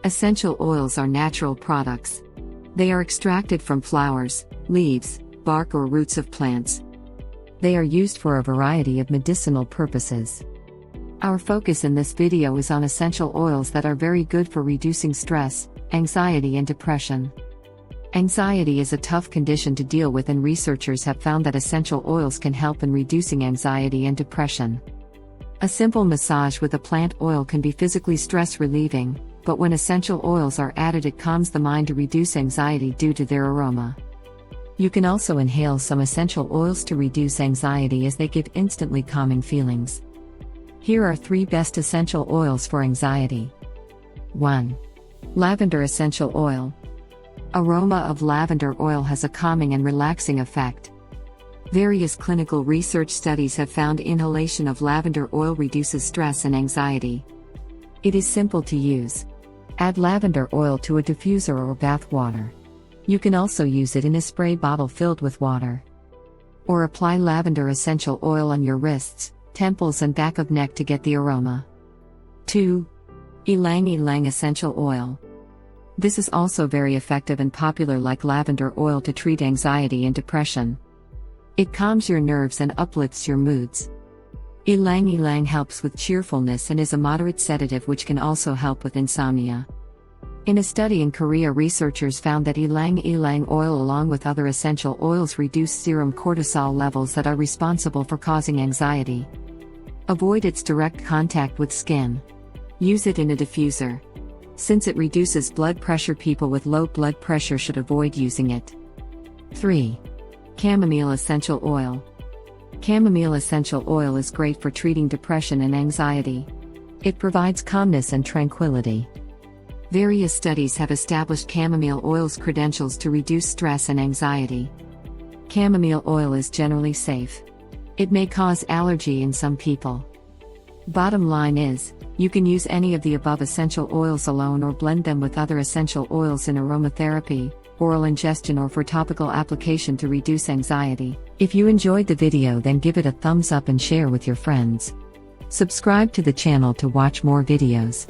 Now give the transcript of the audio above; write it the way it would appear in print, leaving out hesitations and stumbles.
Essential oils are natural products. They are extracted from flowers, leaves, bark or roots of plants. They are used for a variety of medicinal purposes. Our focus in this video is on essential oils that are very good for reducing stress, anxiety and depression. Anxiety is a tough condition to deal with, and researchers have found that essential oils can help in reducing anxiety and depression. A simple massage with a plant oil can be physically stress relieving, but when essential oils are added, it calms the mind to reduce anxiety due to their aroma. You can also inhale some essential oils to reduce anxiety, as they give instantly calming feelings. Here are 3 best essential oils for anxiety. 1. Lavender essential oil. Aroma of lavender oil has a calming and relaxing effect. Various clinical research studies have found inhalation of lavender oil reduces stress and anxiety. It is simple to use. Add lavender oil to a diffuser or bath water. You can also use it in a spray bottle filled with water. Or apply lavender essential oil on your wrists, temples and back of neck to get the aroma. 2. Ylang Ylang essential oil. This is also very effective and popular like lavender oil to treat anxiety and depression. It calms your nerves and uplifts your moods. Ylang Ylang helps with cheerfulness and is a moderate sedative which can also help with insomnia. In a study in Korea, researchers found that Ylang Ylang oil along with other essential oils reduce serum cortisol levels that are responsible for causing anxiety. Avoid its direct contact with skin. Use it in a diffuser. Since it reduces blood pressure, people with low blood pressure should avoid using it. 3. Chamomile essential oil. Chamomile essential oil is great for treating depression and anxiety. It provides calmness and tranquility. Various studies have established chamomile oil's credentials to reduce stress and anxiety. Chamomile oil is generally safe. It may cause allergy in some people. Bottom line is, you can use any of the above essential oils alone or blend them with other essential oils in aromatherapy, oral ingestion or for topical application to reduce anxiety. If you enjoyed the video, then give it a thumbs up and share with your friends. Subscribe to the channel to watch more videos.